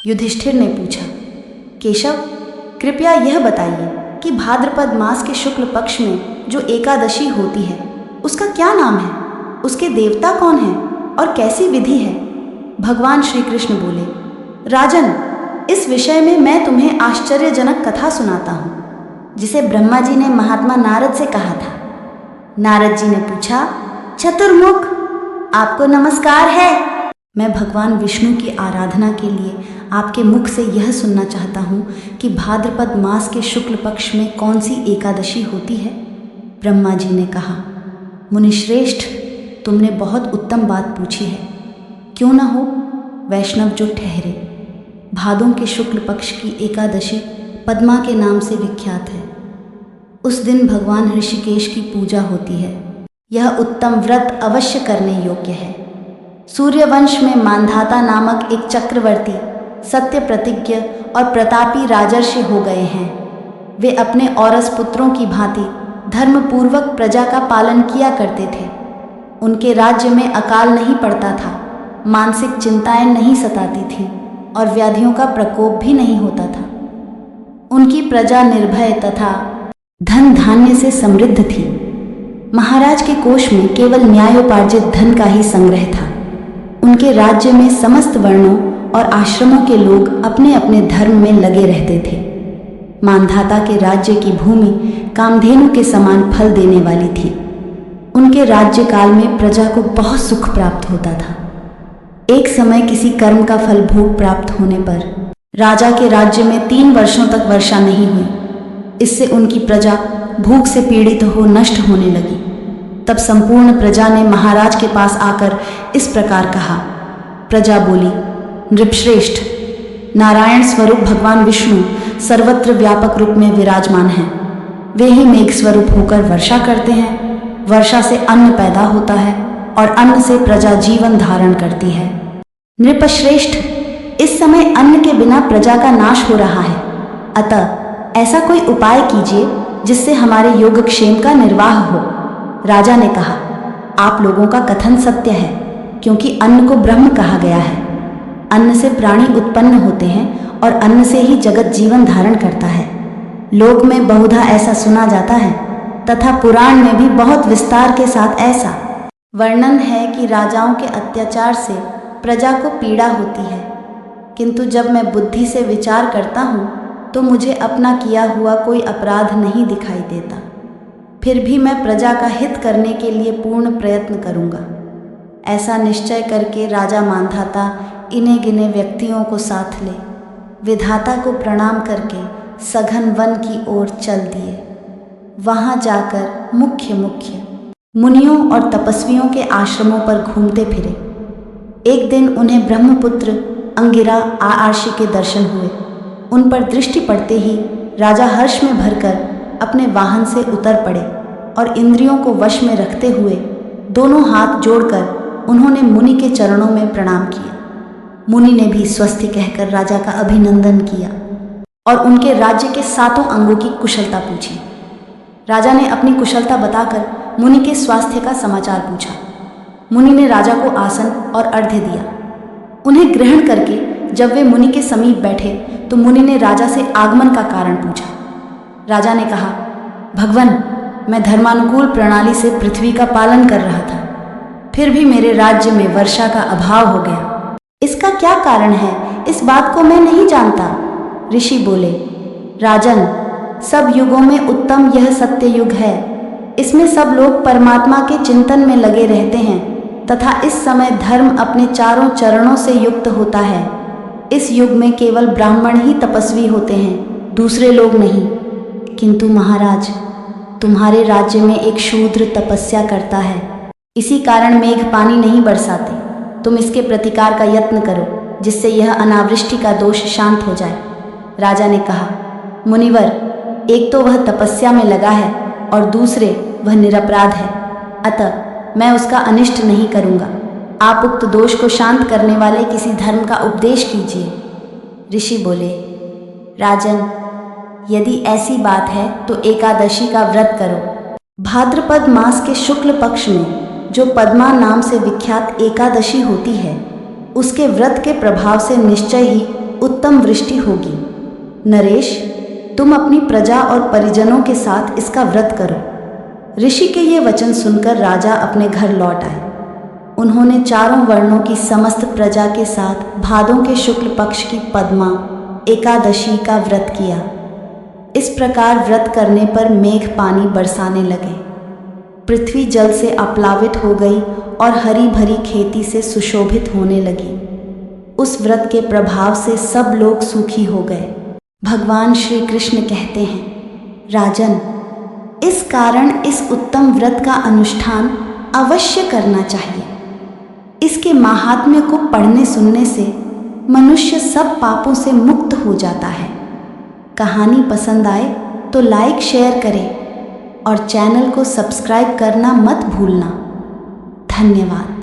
युधिष्ठिर ने पूछा, केशव, कृपया यह बताइए कि भाद्रपद मास के शुक्ल पक्ष में जो एकादशी होती है उसका क्या नाम है, उसके देवता कौन है और कैसी विधि है। भगवान श्री कृष्ण बोले, राजन, इस विषय में मैं तुम्हें आश्चर्यजनक कथा सुनाता हूँ जिसे ब्रह्मा जी ने महात्मा नारद से कहा था। नारद जी ने पूछा, चतुर्मुख, आपको नमस्कार है। मैं भगवान विष्णु की आराधना के लिए आपके मुख से यह सुनना चाहता हूँ कि भाद्रपद मास के शुक्ल पक्ष में कौन सी एकादशी होती है। ब्रह्मा जी ने कहा, मुनिश्रेष्ठ, तुमने बहुत उत्तम बात पूछी है। क्यों न हो, वैष्णव जो ठहरे। भादों के शुक्ल पक्ष की एकादशी पद्मा के नाम से विख्यात है। उस दिन भगवान ऋषिकेश की पूजा होती है। यह उत्तम व्रत अवश्य करने योग्य है। सूर्यवंश में मांधाता नामक एक चक्रवर्ती सत्य प्रतिज्ञ और प्रतापी राजर्षि हो गए हैं। वे अपने औरस पुत्रों की भांति धर्मपूर्वक प्रजा का पालन किया करते थे। उनके राज्य में अकाल नहीं पड़ता था, मानसिक चिंताएं नहीं सताती थीं और व्याधियों का प्रकोप भी नहीं होता था। उनकी प्रजा निर्भय तथा धन धान्य से समृद्ध थी। महाराज के कोष में केवल न्यायोपार्जित धन का ही संग्रह था। उनके राज्य में समस्त वर्णों और आश्रमों के लोग अपने अपने धर्म में लगे रहते थे। मांधाता के राज्य की भूमि कामधेनु के समान फल देने वाली थी। उनके राज्य काल में प्रजा को बहुत सुख प्राप्त होता था। एक समय किसी कर्म का फल भोग प्राप्त होने पर राजा के राज्य में 3 वर्षों तक वर्षा नहीं हुई। इससे उनकी प्रजा भूख से पीड़ित हो नष्ट होने लगी। तब संपूर्ण प्रजा ने महाराज के पास आकर इस प्रकार कहा। प्रजा बोली, नृपश्रेष्ठ, नारायण स्वरूप भगवान विष्णु सर्वत्र व्यापक रूप में विराजमान हैं। वे ही मेघ स्वरूप होकर वर्षा करते हैं। वर्षा से अन्न पैदा होता है और अन्न से प्रजा जीवन धारण करती है। नृपश्रेष्ठ, इस समय अन्न के बिना प्रजा का नाश हो रहा है। अतः ऐसा कोई उपाय कीजिए जिससे हमारे योगक्षेम का निर्वाह हो। राजा ने कहा, आप लोगों का कथन सत्य है, क्योंकि अन्न को ब्रह्म कहा गया है। अन्न से प्राणी उत्पन्न होते हैं और अन्न से ही जगत जीवन धारण करता है। लोक में बहुधा ऐसा सुना जाता है तथा पुराण में भी बहुत विस्तार के साथ ऐसा वर्णन है कि राजाओं के अत्याचार से प्रजा को पीड़ा होती है। किंतु जब मैं बुद्धि से विचार करता हूँ तो मुझे अपना किया हुआ कोई अपराध नहीं दिखाई देता। फिर भी मैं प्रजा का हित करने के लिए पूर्ण प्रयत्न करूँगा। ऐसा निश्चय करके राजा मांधाता इने गिने व्यक्तियों को साथ ले विधाता को प्रणाम करके सघन वन की ओर चल दिए। वहाँ जाकर मुख्य मुनियों और तपस्वियों के आश्रमों पर घूमते फिरे। एक दिन उन्हें ब्रह्मपुत्र अंगिरा आर्षि के दर्शन हुए। उन पर दृष्टि पड़ते ही राजा हर्ष में भरकर अपने वाहन से उतर पड़े और इंद्रियों को वश में रखते हुए दोनों हाथ जोड़कर उन्होंने मुनि के चरणों में प्रणाम किया। मुनि ने भी स्वस्ति कहकर राजा का अभिनंदन किया और उनके राज्य के 7 अंगों की कुशलता पूछी। राजा ने अपनी कुशलता बताकर मुनि के स्वास्थ्य का समाचार पूछा। मुनि ने राजा को आसन और अर्घ्य दिया। उन्हें ग्रहण करके जब वे मुनि के समीप बैठे तो मुनि ने राजा से आगमन का कारण पूछा। राजा ने कहा, भगवन, मैं धर्मानुकूल प्रणाली से पृथ्वी का पालन कर रहा था, फिर भी मेरे राज्य में वर्षा का अभाव हो गया। इसका क्या कारण है, इस बात को मैं नहीं जानता। ऋषि बोले, राजन, सब युगों में उत्तम यह सत्य युग है। इसमें सब लोग परमात्मा के चिंतन में लगे रहते हैं तथा इस समय धर्म अपने चारों चरणों से युक्त होता है। इस युग में केवल ब्राह्मण ही तपस्वी होते हैं, दूसरे लोग नहीं। किंतु महाराज, तुम्हारे राज्य में एक शूद्र तपस्या करता है, इसी कारण मेघ पानी नहीं बरसाते। तुम इसके प्रतिकार का यत्न करो जिससे यह अनावृष्टि का दोष शांत हो जाए। राजा ने कहा, मुनिवर, एक तो वह तपस्या में लगा है और दूसरे वह निरपराध है, अतः मैं उसका अनिष्ट नहीं करूँगा। आप उक्त दोष को शांत करने वाले किसी धर्म का उपदेश कीजिए। ऋषि बोले, राजन, यदि ऐसी बात है तो एकादशी का व्रत करो। भाद्रपद मास के शुक्ल पक्ष में जो पद्मा नाम से विख्यात एकादशी होती है, उसके व्रत के प्रभाव से निश्चय ही उत्तम वृष्टि होगी। नरेश, तुम अपनी प्रजा और परिजनों के साथ इसका व्रत करो। ऋषि के ये वचन सुनकर राजा अपने घर लौट आए। उन्होंने चारों वर्णों की समस्त प्रजा के साथ भादों के शुक्ल पक्ष की पद्मा एकादशी का व्रत किया। इस प्रकार व्रत करने पर मेघ पानी बरसाने लगे। पृथ्वी जल से अप्लावित हो गई और हरी भरी खेती से सुशोभित होने लगी। उस व्रत के प्रभाव से सब लोग सुखी हो गए। भगवान श्री कृष्ण कहते हैं, राजन, इस कारण इस उत्तम व्रत का अनुष्ठान अवश्य करना चाहिए। इसके माहात्म्य को पढ़ने सुनने से मनुष्य सब पापों से मुक्त हो जाता है। कहानी पसंद आए तो लाइक शेयर करें और चैनल को सब्सक्राइब करना मत भूलना। धन्यवाद।